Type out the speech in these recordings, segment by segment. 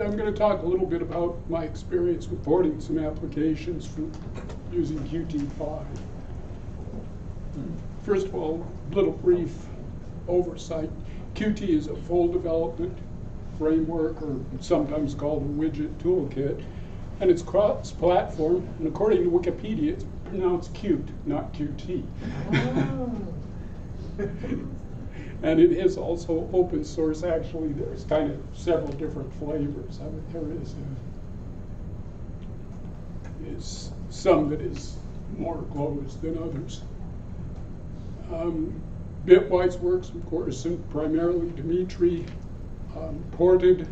I'm going to talk a little bit about my experience with porting some applications for using QT5. First of all, a little brief oversight. Qt is a full development framework, or sometimes called a widget toolkit, and it's cross-platform, and according to Wikipedia, it's pronounced Qt, not QT. And it is also open source. Actually, there's kind of several different flavors of it. There is some that is more closed than others. Bitwise works, of course, and primarily Dimitri ported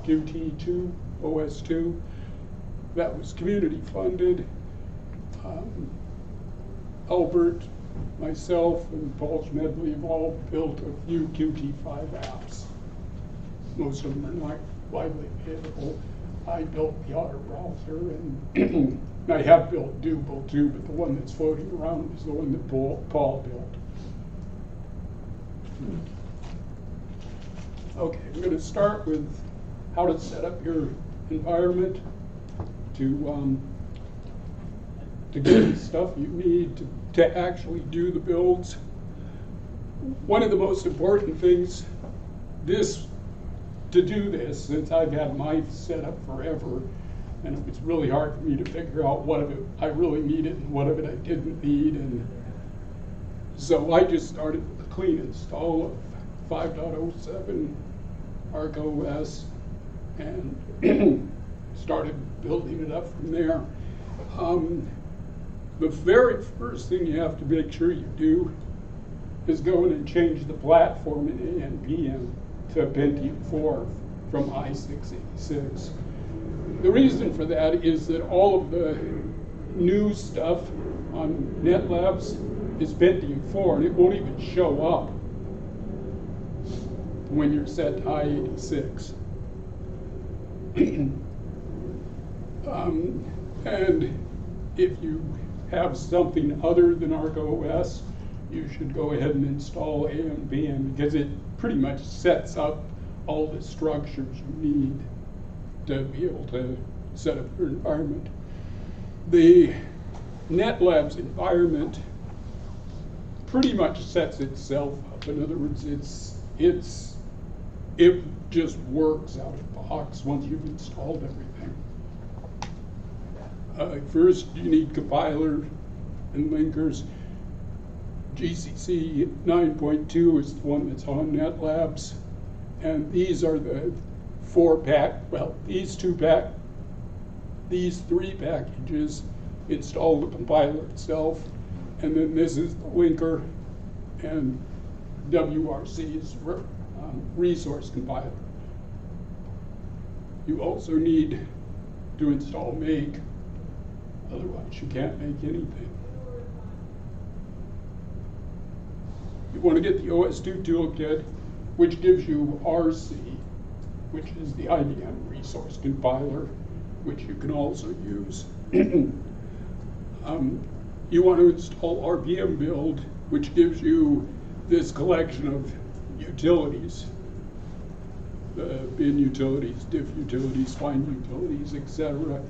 QT2, OS2. That was community funded. Albert, myself, and Paul Schmedley have all built a few QT5 apps. Most of them are not widely available. I built the Otter browser, and I have built Drupal too, but the one that's floating around is the one that Paul built. Okay, I'm going to start with how to set up your environment to get the stuff you need to actually do the builds. One of the most important things to do this, since I've had my setup forever, and it was really hard for me to figure out what of it I really needed and what of it I didn't need, and so I just started with a clean install of 5.07 ArcOS and started building it up from there. The very first thing you have to make sure you do is go in and change the platform in ANPM to Pentium 4 from i686. The reason for that is that all of the new stuff on NetLabs is Pentium 4, and it won't even show up when you're set to i86. And if you have something other than ArcOS, you should go ahead and install ANPM, because it pretty much sets up all the structures you need to be able to set up your environment. The NetLabs environment pretty much sets itself up. In other words, it just works out of the box once you've installed everything. First, you need compiler and linkers. GCC 9.2 is the one that's on NetLabs, and these are the these three packages install the compiler itself, and then this is the linker, and WRC is resource compiler. You also need to install Make, otherwise you can't make anything. You want to get the OS2 toolkit, which gives you RC, which is the IBM resource compiler, which you can also use. You want to install RPM build, which gives you this collection of utilities, bin utilities, diff utilities, find utilities, etc.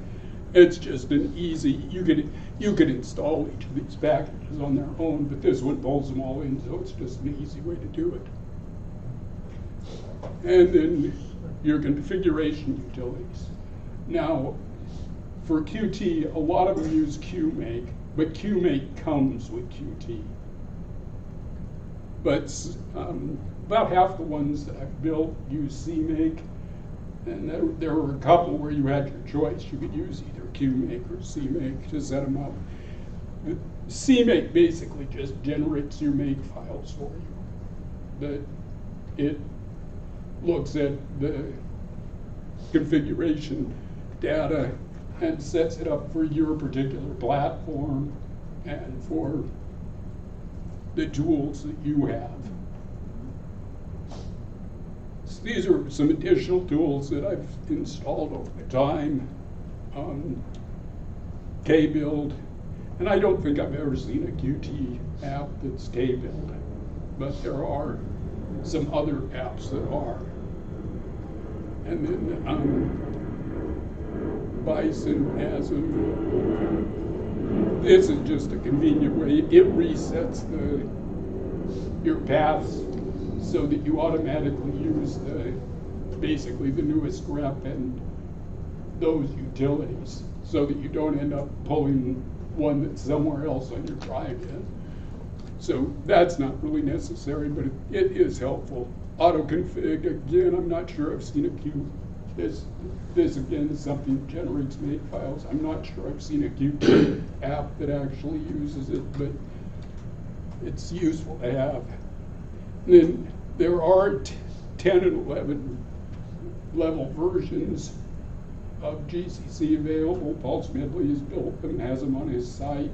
It's just an easy, you could install each of these packages on their own, but this one pulls them all in, so it's just an easy way to do it. And then your configuration utilities. Now, for Qt, a lot of them use QMake, but QMake comes with Qt. But about half the ones that I've built use CMake, and there were a couple where you had your choice. You could use either QMake or CMake to set them up. CMake basically just generates your make files for you. It looks at the configuration data and sets it up for your particular platform and for the tools that you have. So these are some additional tools that I've installed over the time. Kbuild, and I don't think I've ever seen a Qt app that's Kbuild, but there are some other apps that are. And then Bison has this is just a convenient way. It resets your paths so that you automatically use basically the newest rep and those utilities, so that you don't end up pulling one that's somewhere else on your drive in. So that's not really necessary, but it is helpful. Auto-config, again, I'm not sure I've seen a Q. This again is something that generates make files. I'm not sure I've seen a QT app that actually uses it, but it's useful to have. And then there are 10 and 11 level versions of GCC available. Paul Smedley has built them and has them on his site.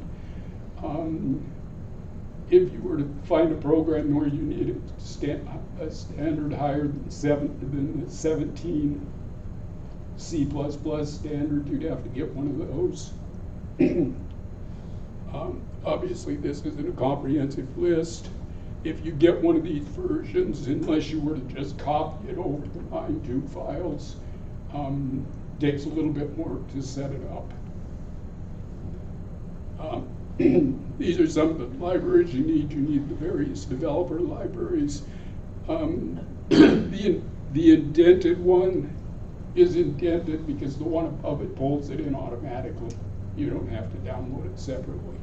If you were to find a program where you needed a standard higher than the 17 C++ standard, you'd have to get one of those. Obviously, this isn't a comprehensive list. If you get one of these versions, unless you were to just copy it over the 9.2 files, takes a little bit more to set it up. These are some of the libraries you need. You need the various developer libraries. The indented one is indented because the one above it pulls it in automatically. You don't have to download it separately.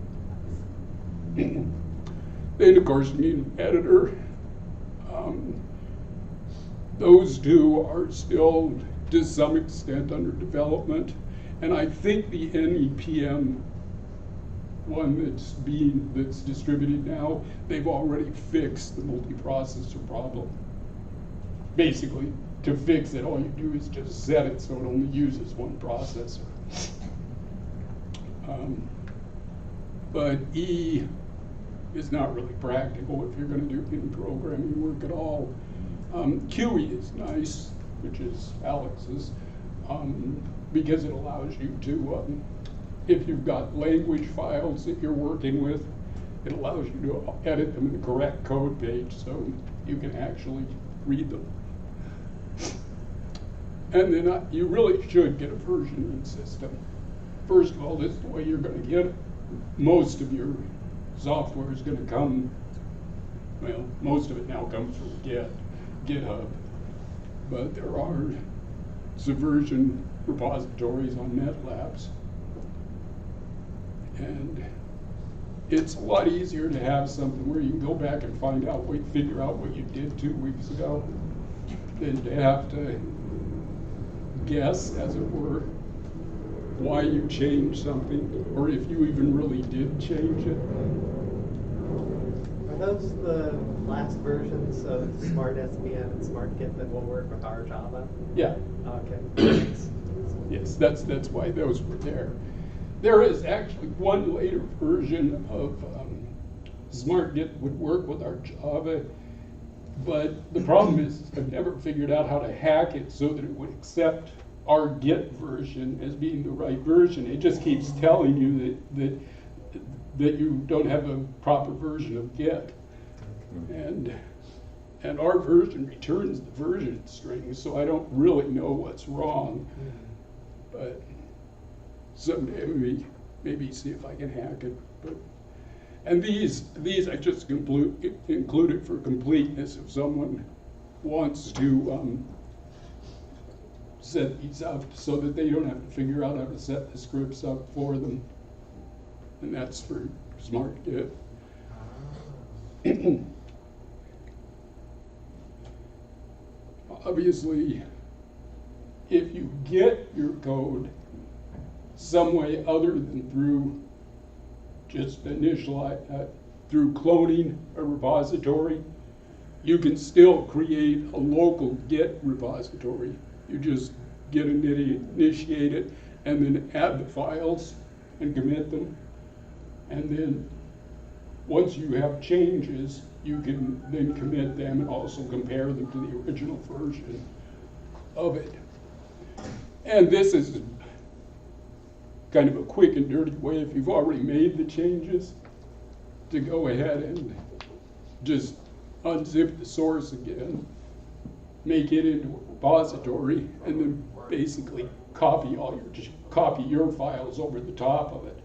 Then, of course, you need an editor. Those two are still, to some extent, under development. And I think the NEPM one that's distributed now, they've already fixed the multiprocessor problem. Basically, to fix it, all you do is just set it so it only uses one processor. But E is not really practical if you're going to do any programming work at all. QE is nice, which is Alex's, because it allows you to, if you've got language files that you're working with, it allows you to edit them in the correct code page so you can actually read them. And then you really should get a versioning system. First of all, this is the way you're going to get it. Most of your software is going to come, well, most of it now comes from GitHub, but there are Subversion repositories on NetLabs. And it's a lot easier to have something where you can go back and figure out what you did 2 weeks ago than to have to guess, as it were, why you changed something, or if you even really did change it. Are those the last versions of Smart SVN and Smart Git that will work with our Java? Yeah. Okay. Yes, that's why those were there. There is actually one later version of Smart Git would work with our Java, but the problem is I've never figured out how to hack it so that it would accept our Git version as being the right version. It just keeps telling you that you don't have a proper version of Git. And our version returns the version string, so I don't really know what's wrong. But someday maybe see if I can hack it. And these I just included for completeness if someone wants to set these up so that they don't have to figure out how to set the scripts up for them. And that's for Smart Git. Obviously, if you get your code some way other than through just through cloning a repository, you can still create a local Git repository. You just get initiate it and then add the files and commit them. And then once you have changes, you can then commit them and also compare them to the original version of it. And this is kind of a quick and dirty way, if you've already made the changes, to go ahead and just unzip the source again, make it into a repository and then basically copy your files over the top of it,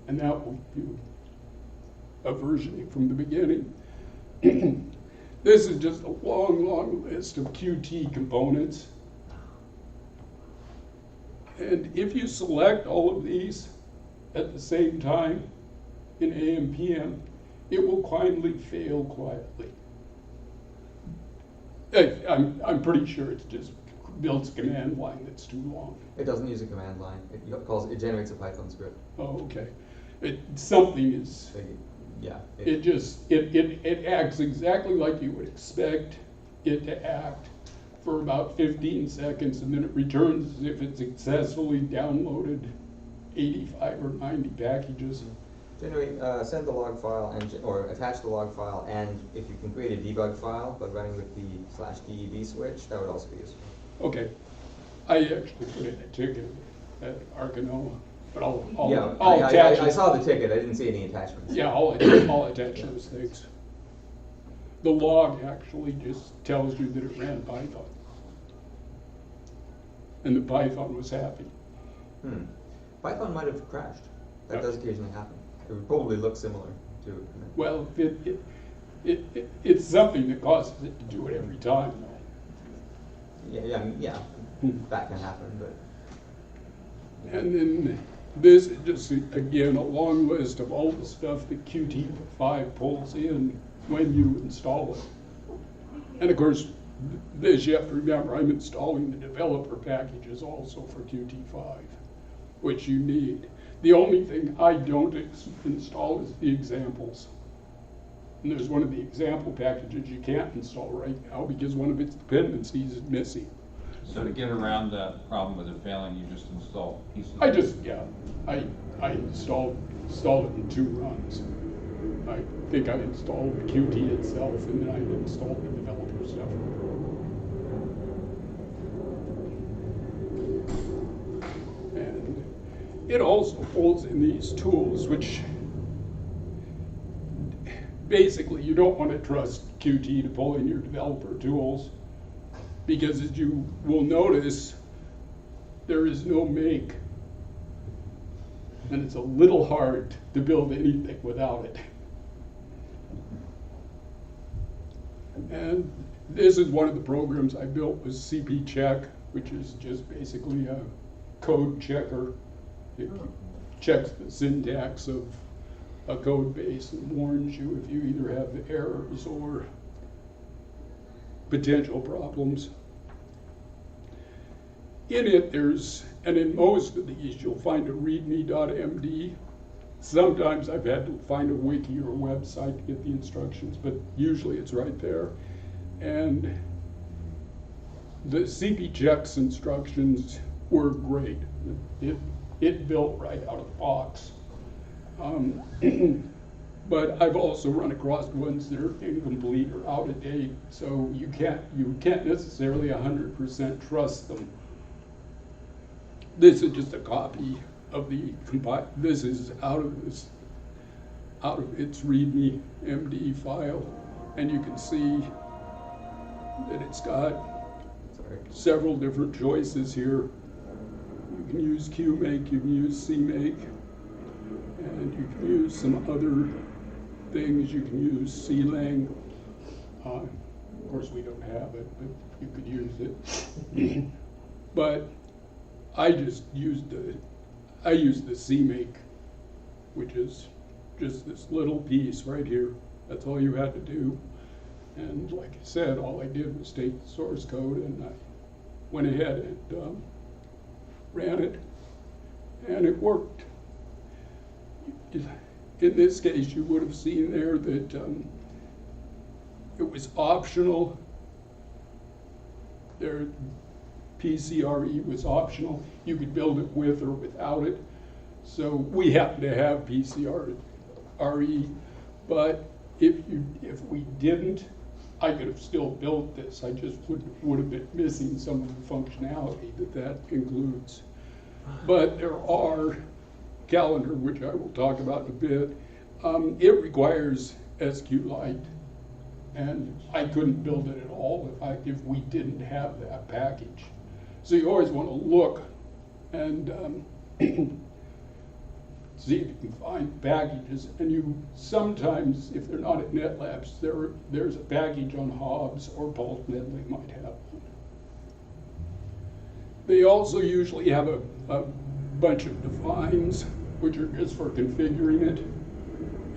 and that will do a versioning from the beginning. This is just a long list of QT components. And if you select all of these at the same time in AMPM, it will quietly fail quietly. I'm pretty sure it's just builds a command line that's too long. It doesn't use a command line. It generates a Python script. Oh, okay. Something is. So yeah. It acts exactly like you would expect it to act for about 15 seconds, and then it returns as if it successfully downloaded 85 or 90 packages. Generate, send the log file or attach the log file, and if you can create a debug file by running with the /deb switch, that would also be useful. Okay, I actually put in a ticket at Arcanoa, but I'll attach I saw the ticket. I didn't see any attachments. Yeah, I'll attach those things. The log actually just tells you that it ran Python, and the Python was happy. Python might have crashed. That does occasionally happen. It would probably look similar to it. Well, it's something that causes it to do it every time, though. Yeah. That can happen, but. And then this is just, again, a long list of all the stuff that QT5 pulls in when you install it. And of course, this you have to remember, I'm installing the developer packages also for QT5, which you need. The only thing I don't install is the examples. And there's one of the example packages you can't install right now because one of its dependencies is missing. So to get around that problem with it failing, you just install pieces? I installed it in 2 runs. I think I installed the QT itself, and then I installed the developer stuff. And it also folds in these tools, which basically you don't want to trust QT to pull in your developer tools, because as you will notice, there is no make. And it's a little hard to build anything without it. And this is one of the programs I built with CPPCheck, which is just basically a code checker. It checks the syntax of a code base and warns you if you either have errors or potential problems. In it, and in most of these, you'll find a readme.md. Sometimes I've had to find a wiki or a website to get the instructions, but usually it's right there. And the CPPCheck's instructions were great. It built right out of the box. But I've also run across ones that are incomplete or out of date, so you can't necessarily 100% trust them. This is just a copy of the this is out of its README MD file, and you can see that it's got several different choices here. You can use QMake, you can use CMake, and you can use some other things. You can use CLang. Of course, we don't have it, but you could use it. But I just used the CMake, which is just this little piece right here. That's all you had to do. And like I said, all I did was take the source code, and I went ahead and ran it, and it worked. In this case, you would have seen there that it was optional. There, PCRE was optional. You could build it with or without it. So we happen to have PCRE, but if we didn't, I could have still built this. I just would have been missing some of the functionality that includes. But there are Calendar, which I will talk about in a bit. It requires SQLite And I couldn't build it at all if we didn't have that package. So you always want to look and see if you can find packages. And you sometimes, if they're not at NetLabs, there's a package on Hobbs or PulseNet, they might have one. They also usually have a bunch of defines, which are just for configuring it.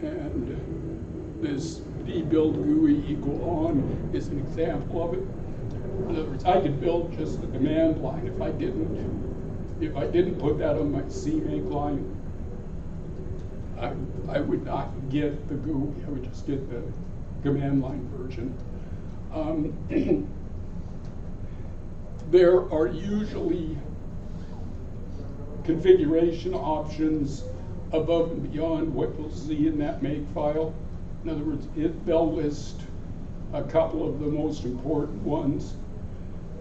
And this dbuild GUI equal on is an example of it. In other words, I could build just the command line if I didn't put that on my CMake line. I would not get the GUI, I would just get the command line version. There are usually configuration options above and beyond what you'll see in that make file. In other words, they'll list a couple of the most important ones,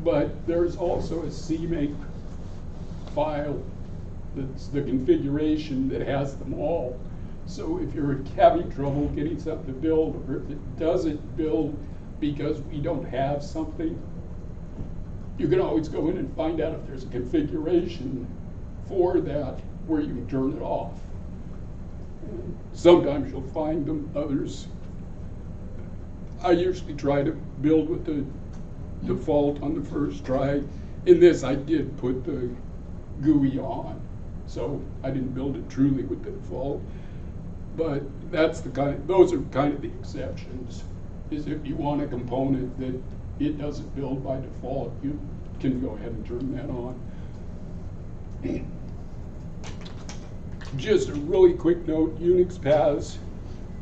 but there's also a CMake file that's the configuration that has them all. So if you're having trouble getting something to build, or if it doesn't build because we don't have something, you can always go in and find out if there's a configuration for that where you can turn it off. Sometimes you'll find them, others. I usually try to build with the default on the first try. In this, I did put the GUI on, so I didn't build it truly with the default. But that's those are kind of the exceptions. Is if you want a component that it doesn't build by default, you can go ahead and turn that on. Just a really quick note, Unix paths.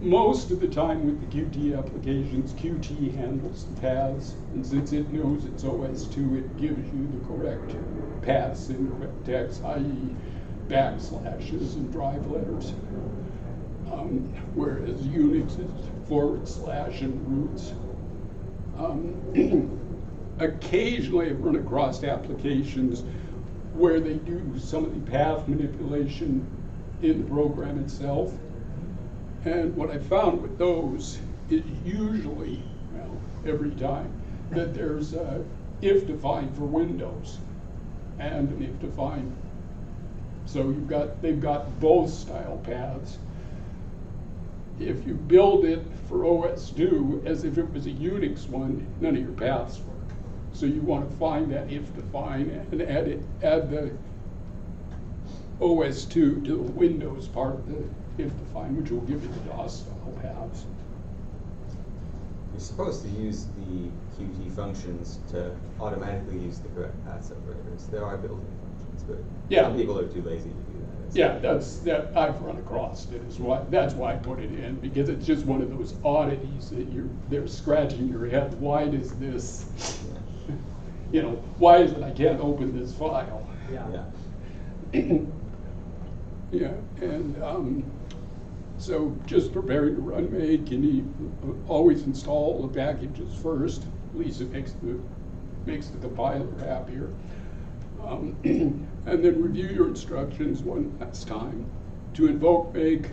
Most of the time with the QT applications, QT handles the paths, and since it knows it's OS2, it gives you the correct paths in correct text, i.e. backslashes and drive letters. Whereas Unix is / and roots. Occasionally I've run across applications where they do some of the path manipulation in the program itself. And what I found with those is usually, well, every time, that there's a if define for Windows and an if define. So they've got both style paths. If you build it for OS2 as if it was a Unix one, none of your paths work. So you want to find that if define and add the OS2 to the Windows part of the if define, which will give you the DOS style paths. You're supposed to use the QT functions to automatically use the correct path separators. There are built-in functions, but some people are too lazy to do that. Yeah, that I've run across it as well. That's why I put it in, because it's just one of those oddities that they're scratching your head. Why does this? You know, why is it I can't open this file? Yeah. Yeah, and so just preparing to run make, you need always install the packages first. At least it makes the compiler happier. And then review your instructions one last time. To invoke make,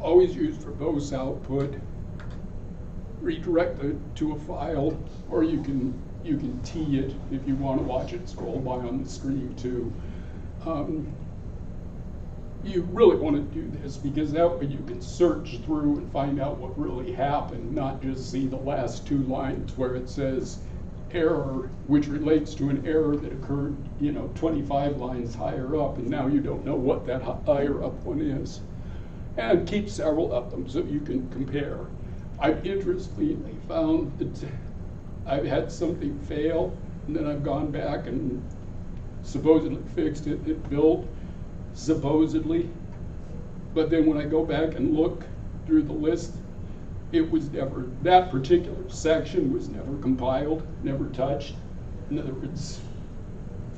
always use verbose output. Redirect it to a file, or you can T it if you want to watch it scroll by on the screen too. You really want to do this because that way you can search through and find out what really happened, not just see the last 2 lines where it says error, which relates to an error that occurred, 25 lines higher up, and now you don't know what that higher up one is. And keep several of them so you can compare. I've interestingly found that I've had something fail, and then I've gone back and supposedly fixed it. It built, supposedly, but then when I go back and look through the list, it was never, that particular section was never compiled, never touched. In other words,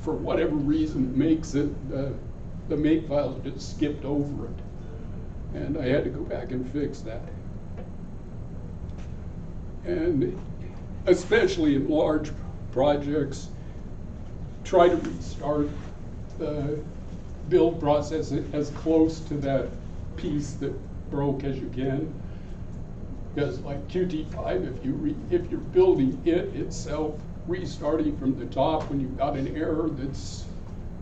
for whatever reason, makes it, the make file just skipped over it. And I had to go back and fix that. And especially in large projects, try to restart the build process as close to that piece that broke as you can. Because like QT5, if you're building it itself, restarting from the top when you've got an error that's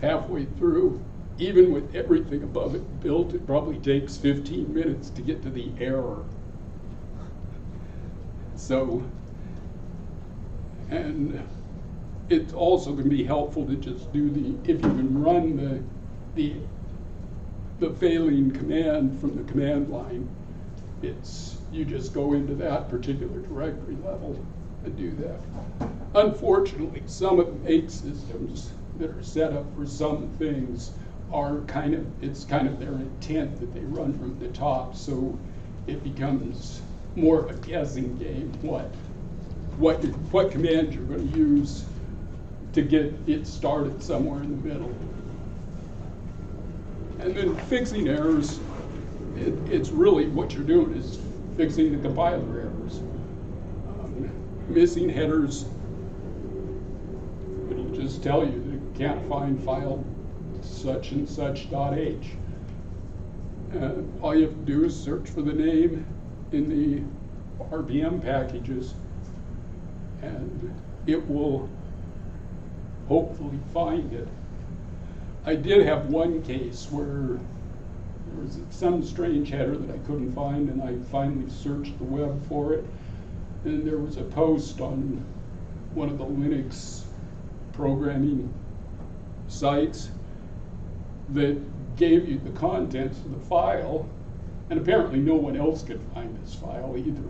halfway through, even with everything above it built, it probably takes 15 minutes to get to the error. So, and it's also going to be helpful to just do if you can run the failing command from the command line, you just go into that particular directory level and do that. Unfortunately, some of the make systems that are set up for some things are it's kind of their intent that they run from the top, so it becomes more of a guessing game what command you're going to use to get it started somewhere in the middle. And then fixing errors, it's really what you're doing is fixing the compiler errors. Missing headers, it'll just tell you that it can't find file such and such .h. All you have to do is search for the name in the RPM packages, and it will hopefully find it. I did have one case where there was some strange header that I couldn't find, and I finally searched the web for it, and there was a post on one of the Linux programming sites that gave you the contents of the file, and apparently no one else could find this file either.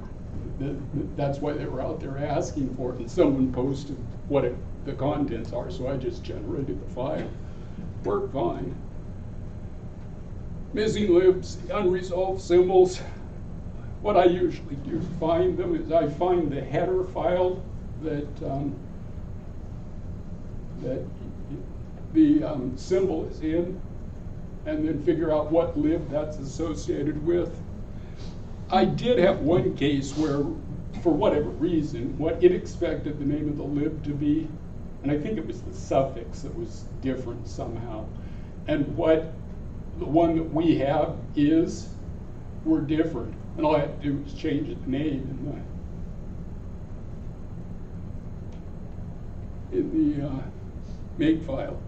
That's why they were out there asking for it, and someone posted what the contents are, so I just generated the file. Worked fine. Missing libs, unresolved symbols. What I usually do to find them is I find the header file that the symbol is in, and then figure out what lib that's associated with. I did have one case where, for whatever reason, what it expected the name of the lib to be, and I think it was the suffix that was different somehow, and what the one that we have were different, and all I had to do was change the name in the make file.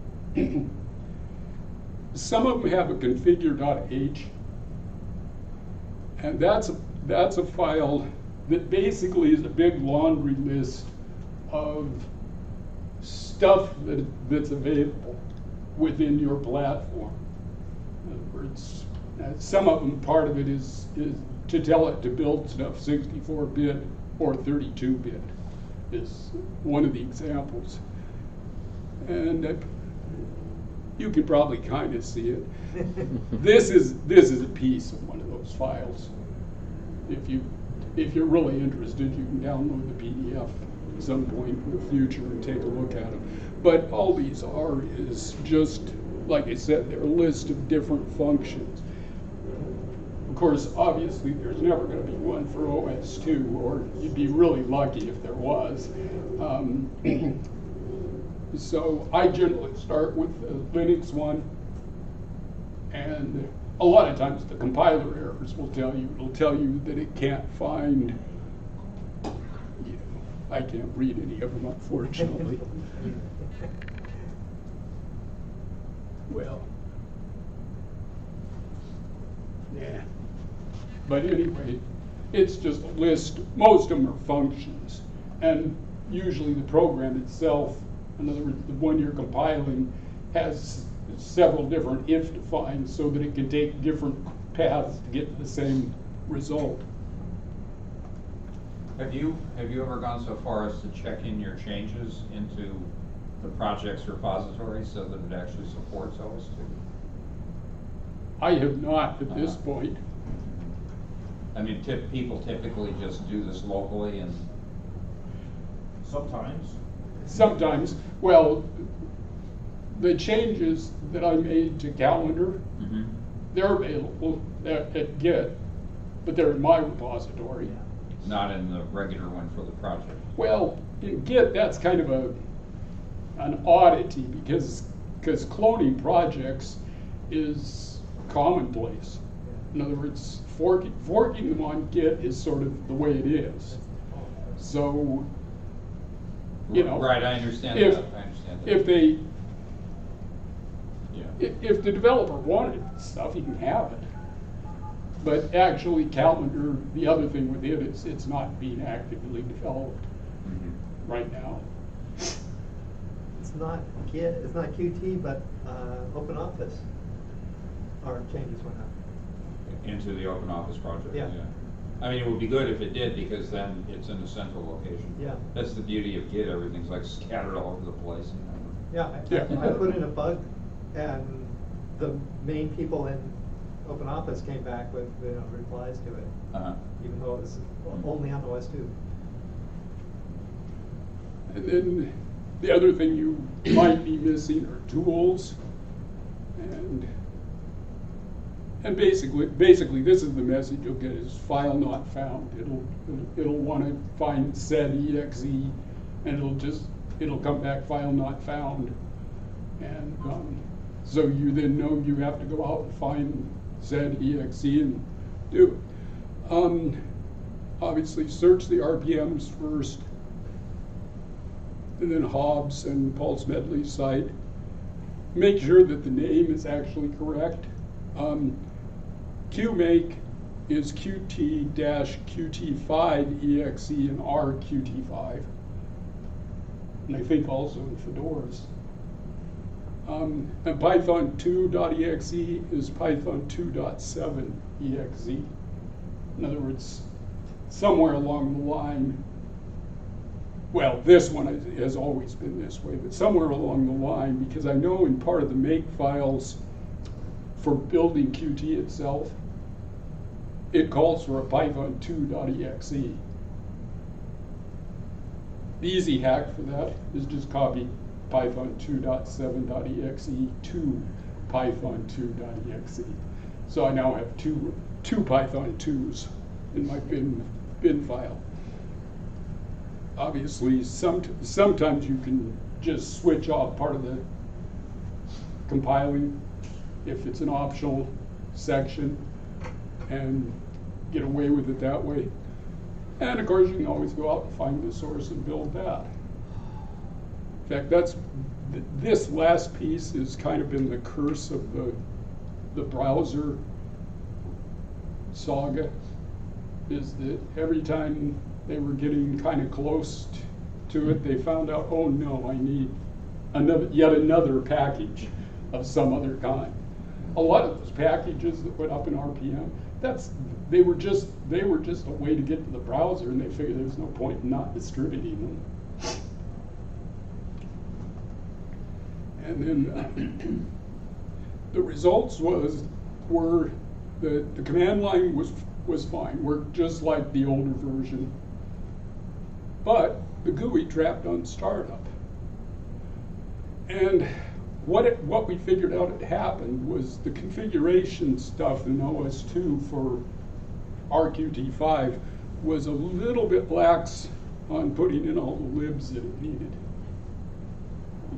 Some of them have a configure.h, and that's a file that basically is a big laundry list of stuff that's available within your platform. In other words, some of them, part of it is to tell it to build stuff 64-bit or 32-bit is one of the examples. And you can probably kind of see it. This is a piece of one of those files. If you're really interested, you can download the PDF at some point in the future and take a look at them. But all these are is just, like I said, they're a list of different functions. Of course, obviously, there's never going to be one for OS2, or you'd be really lucky if there was. So I generally start with the Linux one, and a lot of times the compiler errors will tell you that it can't find. I can't read any of them, unfortunately. Well, yeah. But anyway, it's just a list. Most of them are functions, and usually the program itself, in other words, the one you're compiling, has several different if defines so that it can take different paths to get to the same result. Have you ever gone so far as to check in your changes into the project's repository so that it actually supports OS2? I have not at this point. I mean, people typically just do this locally, and Sometimes, well, the changes that I made to Calendar, they're available at Git, but they're in my repository. not in the regular one for the project. Well, in Git, that's kind of an oddity because cloning projects is commonplace. In other words, forking them on Git is sort of the way it is. So, you know. Right, I understand if, that, I understand that. If they, Yeah. if the developer wanted stuff, he can have it. But actually, Kalendar, the other thing with it is it's not being actively developed right now. It's not Git, it's not QT, but OpenOffice. Our changes went up. Into the Open Office project, Yeah. I mean, it would be good if it did, because then it's in a central location. Yeah. That's the beauty of Git, everything's like scattered all over the place. Yeah, I put in a bug, and the main people in OpenOffice came back with replies to it, Uh-huh. even though it was only on OS2. And then the other thing you might be missing are tools. And basically this is the message you'll get is file not found. It'll want to find Z.exe, and it'll come back file not found. And so you then know you have to go out and find Z.exe and do it. Obviously search the RPMs first, and then Hobbs and Pulse Medley's site. Make sure that the name is actually correct. QMake is QT-QT5 EXE and R QT5. And I think also in Fedora's. And Python2.exe is Python 2.7 exe. In other words, somewhere along the line, well, this one has always been this way, but somewhere along the line, because I know in part of the make files for building QT itself, it calls for a Python 2.exe. The easy hack for that is just copy Python 2.7.exe to Python 2.exe. So I now have two Python 2s in my bin file. Obviously, sometimes you can just switch off part of the compiling if it's an optional section and get away with it that way. And of course, you can always go out and find the source and build that. In fact, this last piece has kind of been the curse of the browser saga, is that every time they were getting kind of close to it, they found out, oh no, I need yet another package of some other kind. A lot of those packages that went up in RPM, they were just a way to get to the browser, and they figured there was no point in not distributing them. And then the results were the command line was fine, worked just like the older version, but the GUI trapped on startup. And what we figured out had happened was the configuration stuff in OS2 for RQT5 was a little bit lax on putting in all the libs that it needed.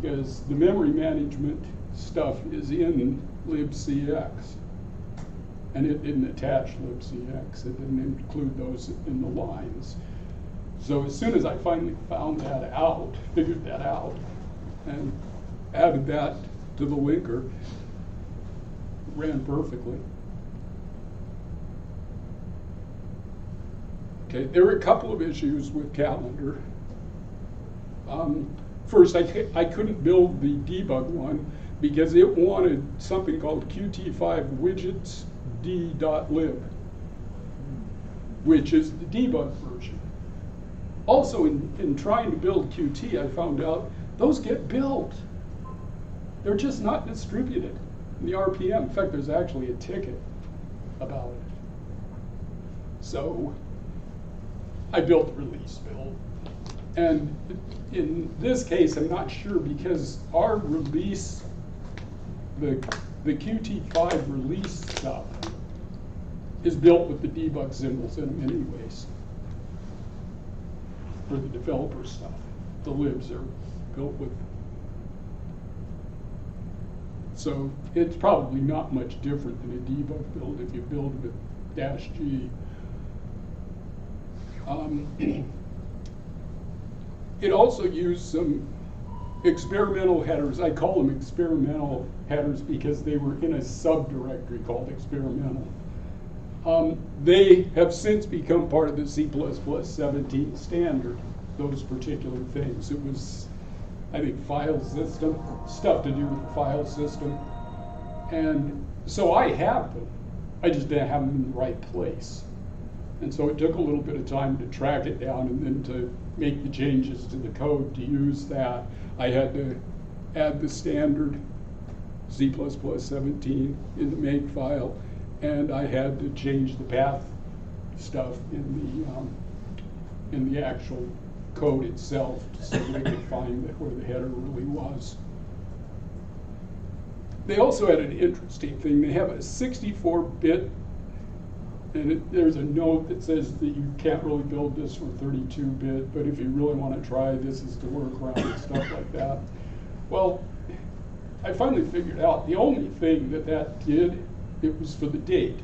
Because the memory management stuff is in libcx. And it didn't attach libcx, it didn't include those in the lines. So as soon as I finally found that out, figured that out, and added that to the linker, it ran perfectly. Okay, there were a couple of issues with Kalendar. First, I couldn't build the debug one because it wanted something called QT5 widgets d.lib, which is the debug version. Also, in trying to build QT, I found out those get built. They're just not distributed in the RPM. In fact, there's actually a ticket about it. So I built the release build. And in this case, I'm not sure because our release, the QT5 release stuff is built with the debug symbols in them anyways for the developer stuff. The libs are built with So it's probably not much different than a debug build if you build with -G. It also used some experimental headers. I call them experimental headers because they were in a subdirectory called experimental. They have since become part of the C++ 17 standard, those particular things. It was, I think, file system, stuff to do with the file system. And so I have them. I just didn't have them in the right place. And so it took a little bit of time to track it down and then to make the changes to the code to use that. I had to add the standard C++ 17 in the make file, and I had to change the path stuff in the actual code itself so they could find where the header really was. They also had an interesting thing. They have a 64-bit, and there's a note that says that you can't really build this for 32-bit, but if you really want to try, this is the workaround and stuff like that. Well, I finally figured out the only thing that did, it was for the date.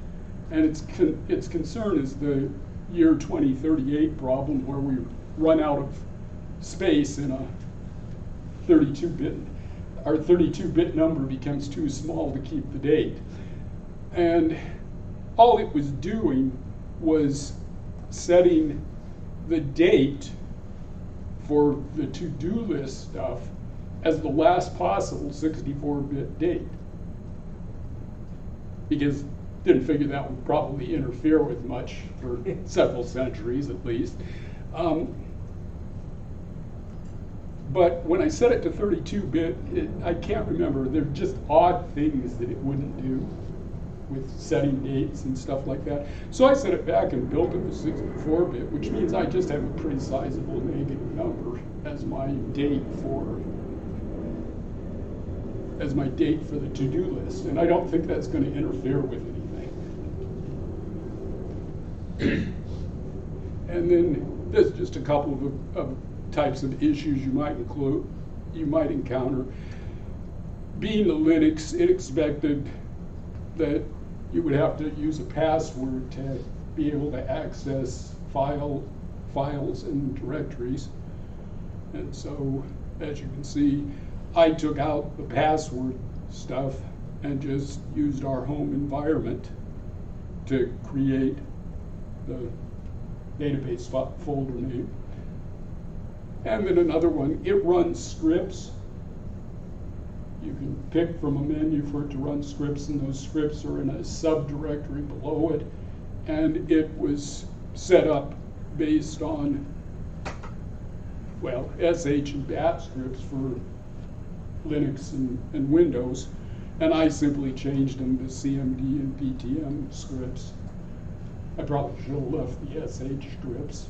And its concern is the year 2038 problem where we run out of space in a 32-bit. Our 32-bit number becomes too small to keep the date. And all it was doing was setting the date for the to-do list stuff as the last possible 64-bit date. Because didn't figure that would probably interfere with much for several centuries at least. But when I set it to 32-bit, I can't remember. They're just odd things that it wouldn't do with setting dates and stuff like that. So I set it back and built it with 64-bit, which means I just have a pretty sizable negative number as my date for the to-do list. And I don't think that's going to interfere with anything. And then there's just a couple of types of issues you might encounter. Being a Linux, it expected that you would have to use a password to be able to access files and directories. And so, as you can see, I took out the password stuff and just used our home environment to create the database folder name. And then another one, it runs scripts. You can pick from a menu for it to run scripts, and those scripts are in a subdirectory below it. And it was set up based on, well, SH and BAT scripts for Linux and Windows. And I simply changed them to CMD and PTM scripts. I probably should have left the SH scripts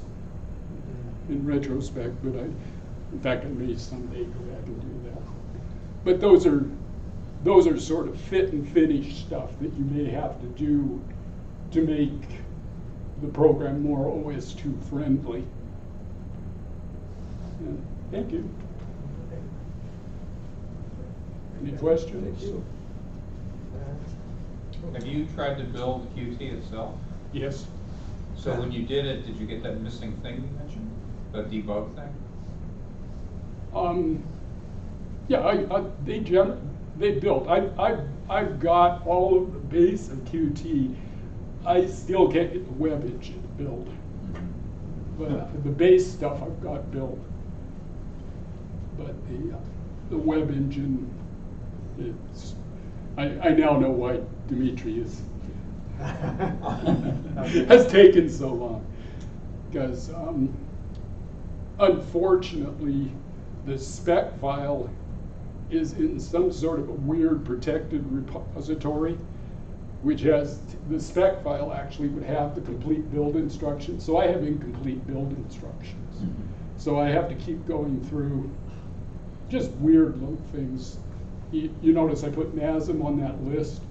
in retrospect, but in fact, I may someday go back and do that. But those are sort of fit and finish stuff that you may have to do to make the program more OS2 friendly. And thank you. Any questions? Thank you. Have you tried to build Qt itself? Yes. So when you did it, did you get that missing thing you mentioned? The debug thing? Yeah, they built. I've got all of the base of Qt. I still can't get the web engine to build, but the base stuff I've got built. But the web engine, I now know why Dimitri has taken so long, because unfortunately the spec file is in some sort of a weird protected repository, which has the spec file actually would have the complete build instructions. So I have incomplete build instructions. Mm-hmm. So I have to keep going through just weird little things. You notice I put NASM on that list,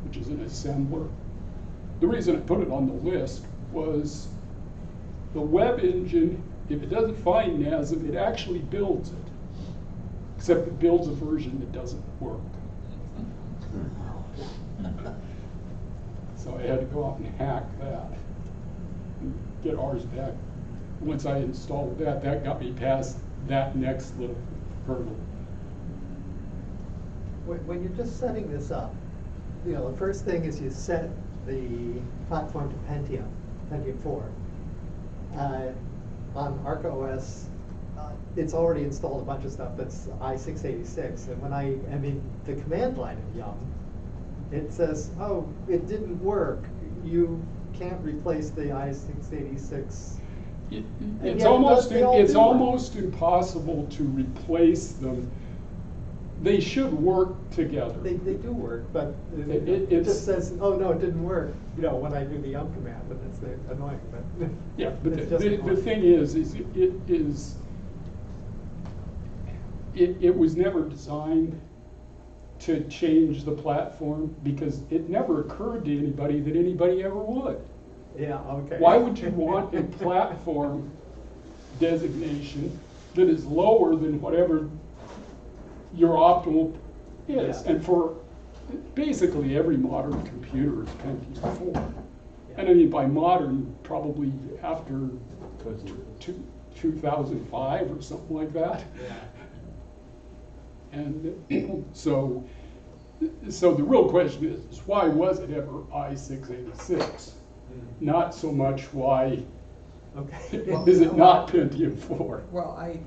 which is an assembler. The reason I put it on the list was the web engine, if it doesn't find NASM, it actually builds it. Except it builds a version that doesn't work. I had to go out and hack that and get ours back. Once I installed that, that got me past that next little hurdle. When you're just setting this up, you know, the first thing is you set the platform to Pentium 4. On ArcOS, it's already installed a bunch of stuff that's i686, and when I am in the command line of Yum, it says, oh, it didn't work. You can't replace the i686. It's almost impossible to replace them. They should work together. They do work, but it it's, just says, oh, no, it didn't work, you know, when I do the Yum command, and it's annoying, but. Yeah, but it's the thing is it was never designed to change the platform, because it never occurred to anybody that anybody ever would. Yeah, okay. Why would you want a platform designation that is lower than whatever your optimal is? Yeah. And for basically every modern computer is Pentium 4. Yeah. And I mean, by modern, probably after 2005 or something like that. Yeah. And so the real question is why was it ever i686? Not so much why Okay. is it not Pentium 4? Well, I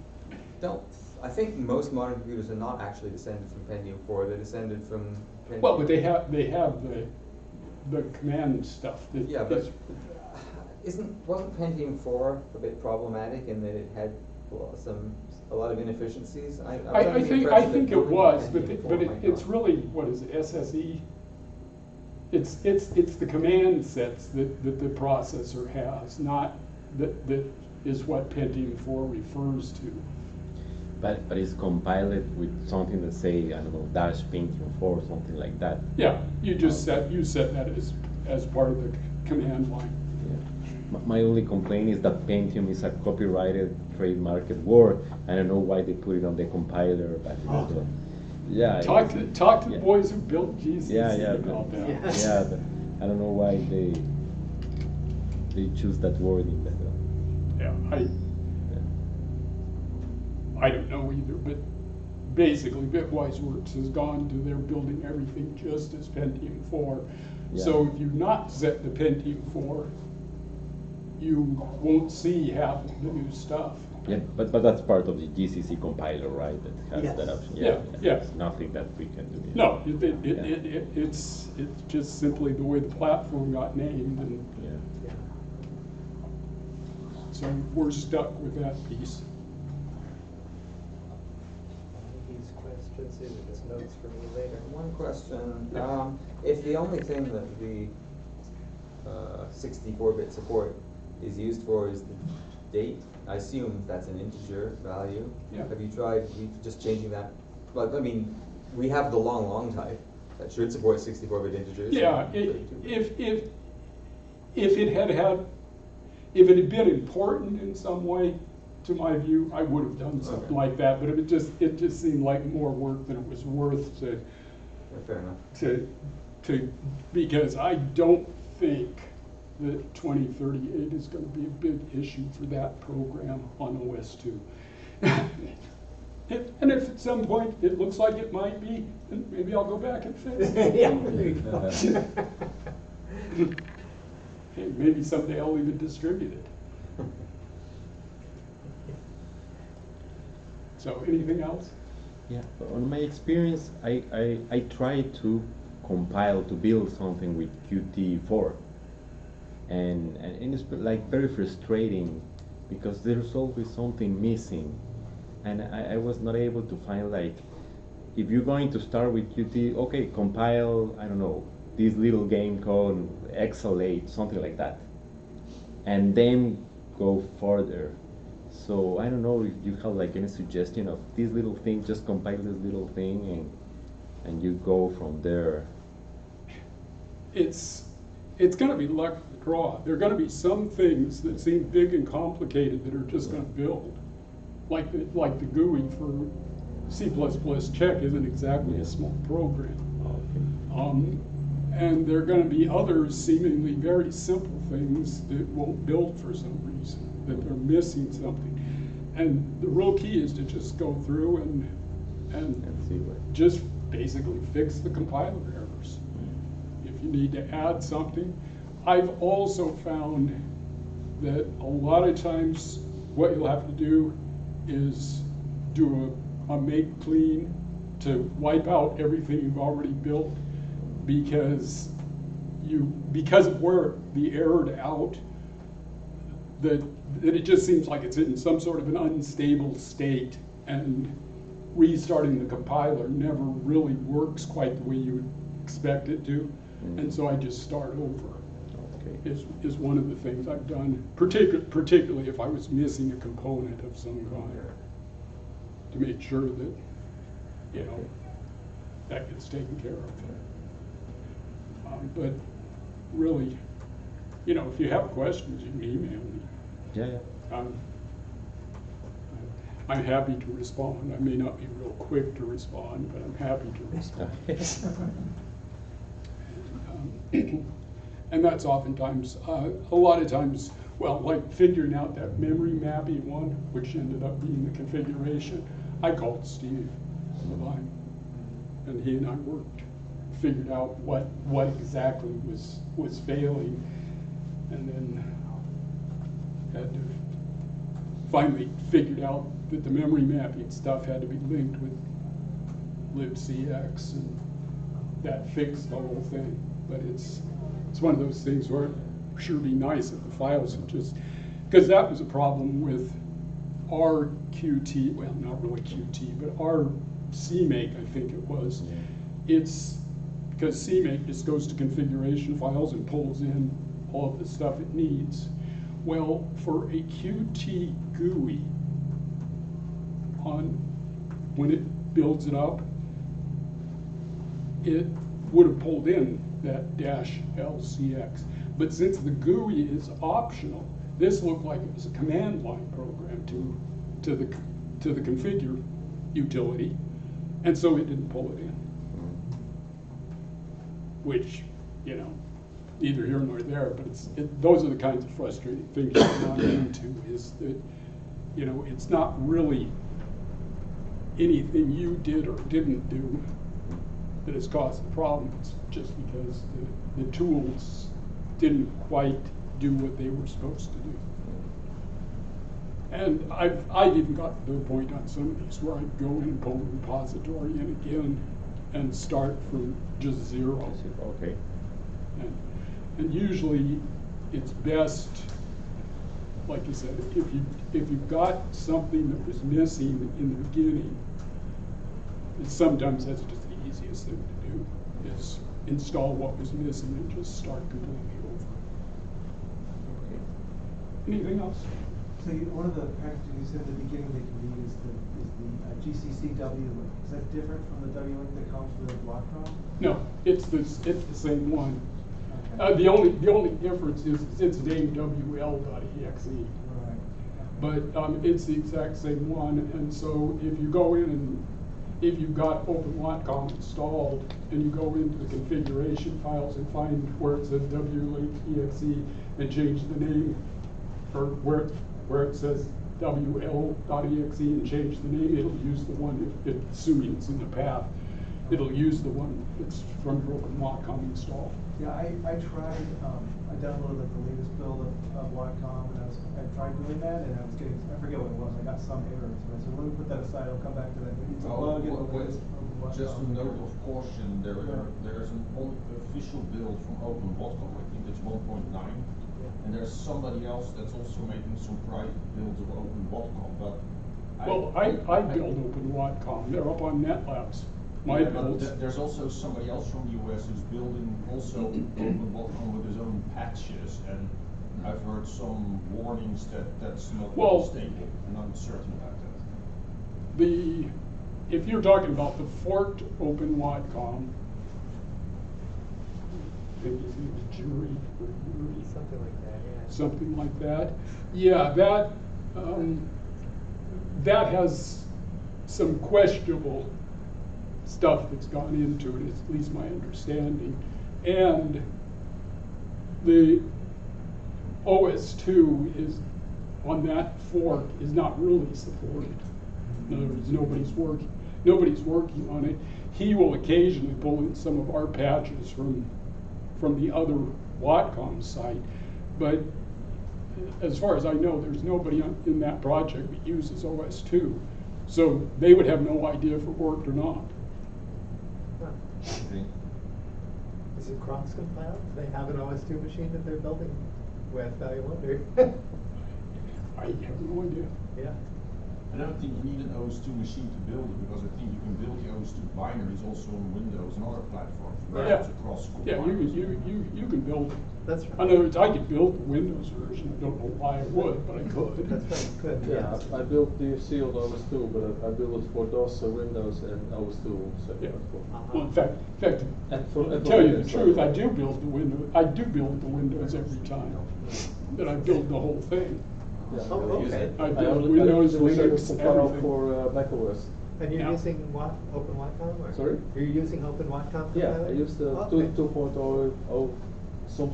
think most modern computers are not actually descended from Pentium 4. They're descended from Pentium. Well, but they have the command stuff. That Yeah, but wasn't Pentium 4 a bit problematic in that it had a lot of inefficiencies? I think it was, but it's really, what is it, SSE? It's the command sets that the processor has, not that is what Pentium 4 refers to. But it's compiled with something that say, I don't know, dash Pentium 4 or something like that. Yeah, you just set that as part of the command line. Yeah. My only complaint is that Pentium is a copyrighted trademarked word. I don't know why they put it on the compiler, but yeah. Talk to the boys who built GCC about that. Yeah, but I don't know why they choose that wording. Yeah, I don't know either, but basically Bitwise Works has gone to their building everything just as Pentium 4. Yeah. So if you've not set the Pentium 4, you won't see half of the new stuff. Yeah, but that's part of the GCC compiler, right? That has Yes. that option. Yeah. It's nothing that we can do. No, it's just simply the way the platform got named, and Yeah. Yeah. so we're stuck with that piece. These questions, these are just notes for me later. One question, if the only thing that the 64-bit support is used for is the date, I assume that's an integer value. Yeah. Have you tried just changing that? Well, I mean, we have the long type that should support 64-bit integers. Yeah, if it had been important in some way, to my view, I would have done something Okay. like that. But it just seemed like more work than it was worth Yeah, fair enough. to because I don't think that 2038 is going to be a big issue for that program on OS2. And if at some point it looks like it might be, then maybe I'll go back and fix it. Yeah, there you go. Hey, maybe someday I'll even distribute it. So anything else? Yeah, on my experience, I tried to compile to build something with Qt4, and it's like very frustrating because there's always something missing, and I was not able to find, like, if you're going to start with Qt, okay, compile, I don't know, this little game called Exhalate, something like that, and then go further. So I don't know if you have like any suggestion of this little thing, just compile this little thing and you go from there. It's going to be luck of the draw. There are going to be some things that seem big and complicated that are just going to build. Like the GUI for C++ check isn't exactly a small program. Okay. And there are going to be other seemingly very simple things that won't build for some reason, that they're missing something. And the real key is to just go through and see what. just basically fix the compiler errors. If you need to add something. I've also found that a lot of times what you'll have to do is do a make clean to wipe out everything you've already built, because of where the errored out, that it just seems like it's in some sort of an unstable state, and restarting the compiler never really works quite the way you would expect it to. And so I just start over. Okay. Is one of the things I've done, particularly if I was missing a component of some kind, to make sure that, you know, that gets taken care of. But really, you know, if you have questions, you can email me. Yeah. I'm happy to respond. I may not be real quick to respond, but I'm happy to respond. And that's oftentimes, a lot of times, well, like figuring out that memory mapping one, which ended up being the configuration. I called Steve Levine, and he and I worked, figured out what exactly was failing, and then had to finally figured out that the memory mapping stuff had to be linked with libcx, and that fixed the whole thing. But it's one of those things where it sure be nice if the files would just, because that was a problem with our QT, well, not really QT, but our CMake, I think it was. Yeah. It's because CMake just goes to configuration files and pulls in all of the stuff it needs. Well, for a QT GUI, when it builds it up, it would have pulled in that -LCX. But since the GUI is optional, this looked like it was a command line program to the configure utility, and so it didn't pull it in. Which, you know, neither here nor there, but those are the kinds of frustrating things you run into, is that, you know, it's not really anything you did or didn't do that has caused the problem. It's just because the tools didn't quite do what they were supposed to do. And I've even got to the point on some of these where I go in and pull the repository in again and start from just zero. Okay. And usually it's best, like you said, if you've got something that was missing in the beginning, sometimes that's just the easiest thing to do, is install what was missing and just start completely over. Okay. Anything else? So one of the packages you said at the beginning that you need is the GCC W-link. Is that different from the W-link that comes with Blockcom? No, it's the same one. Okay. The only difference is it's named WL.exe. Right. But it's the exact same one, and so if you go in and if you've got OpenWatcom installed and you go into the configuration files and find where it says WL.exe and change the name, or where it says WL.exe and change the name, it'll use the one, assuming it's in the path, it'll use the one that's from your OpenWatcom install. Yeah, I tried, I downloaded the latest build of Blockcom, and I tried doing that, and I was getting, I forget what it was, I got some errors. So I said, let me put that aside, I'll come back to that. Maybe Well, get the latest Blockcom. just a note of caution, there is an official build from OpenWatcom, I think it's 1.9, and there's somebody else that's also making some private builds of OpenWatcom, but I build OpenWatcom, they're up on NetLabs. My builds. There's also somebody else from the US who's building also OpenWatcom with his own patches, and I've heard some warnings that that's not stable, and I'm certain about that. If you're talking about the forked OpenWatcom, I think his name is Jury. Something like that, yeah. Something like that. Yeah, that has some questionable stuff that's gone into it, at least my understanding. And the OS2 is, on that fork, is not really supported. In other words, nobody's working on it. He will occasionally pull in some of our patches from the other Watcom site, but as far as I know, there's nobody in that project that uses OS2. So they would have no idea if it worked or not. Is it cross-compiled? Do they have an OS2 machine that they're building with? I wonder. I have no idea. Yeah. I don't think you need an OS2 machine to build it, because I think you can build the OS2 binaries also on Windows and other platforms. Where Yeah. it's across Yeah, you can build it. That's In right. other words, I could build the Windows version. I don't know why I would, but I could. That's right, good. Yeah, I built DFC on OS2, but I built it for DOS, Windows, and OS2. So Yeah. Uh-huh. Well, in fact, And for to tell you the Linux, truth, I do build the Windows every time. That I build the whole thing. Yeah. Oh, okay. I I build only Windows, use the Linux, compile everything. for macOS. And you're Yeah. using what? Open Watcom? Or? Sorry? You're using Open Watcom? Yeah, compiler? I used the Okay. 2.0, some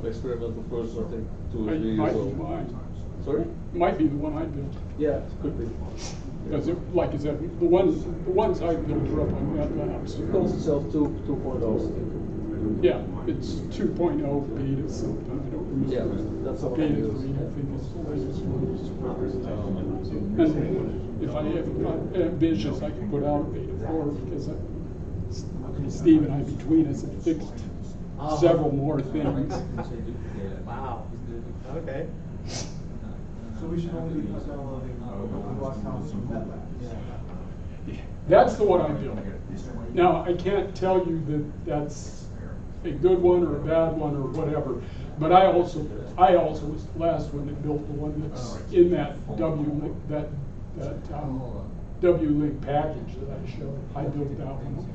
experimental version, I think, to Might be might useful. be mine. Sorry? Might be the one I built. Yeah, could be. Because like I said, the ones I built are up on NetLabs. It calls itself 2.0. Yeah, it's 2.0 beta something, I don't remember. Yeah, that's what I Beta use. 3, I think is the latest one. And if I am ambitious, I can put out beta 4 because Steve and I, between us, have fixed several more things. Wow. Okay. So we should only be downloading Open Watcom from NetLabs. That's the one I built. Now, I can't tell you that that's a good one or a bad one or whatever, but I also was the last one that built the one that's in that W-Link, W-Link package that I showed. I built that one.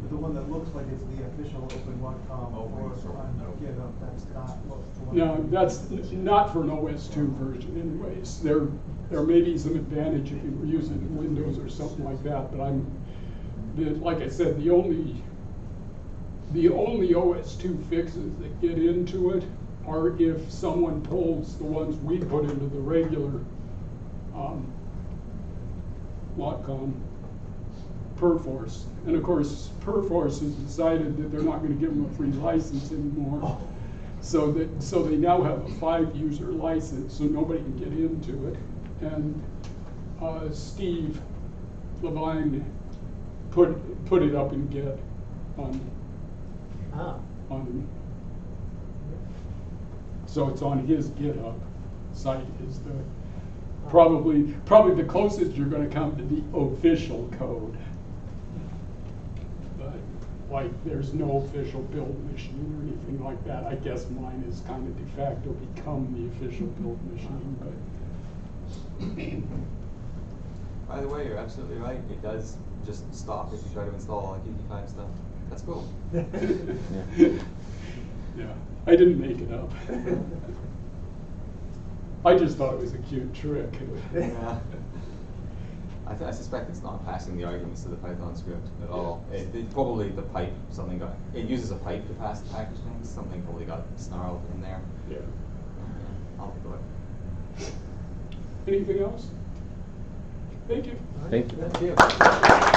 The one that looks like it's the official Open Watcom for on GitHub, that's not the one. No, that's not for an OS2 version anyways. There may be some advantage if you were using Windows or something like that, but like I said, the only OS2 fixes that get into it are if someone pulls the ones we put into the regular Watcom Perforce. And of course, Perforce has decided that they're not going to give them a free license anymore. So they now have a 5-user license, so nobody can get into it. And Steve Levine put it up in Git on so it's on his GitHub site is the probably the closest you're going to come to the official code. But like there's no official build machine or anything like that. I guess mine is kind of de facto become the official build machine, but By the way, you're absolutely right. It does just stop if you try to install all the QT5 stuff. That's cool. Yeah, I didn't make it up. I just thought it was a cute trick. Yeah. I suspect it's not passing the arguments to the Python script at all. It probably the pipe, it uses a pipe to pass the package things. Something probably got snarled in there. Yeah. I'll take a look. Anything else? Thank you. Thank you. Thank you.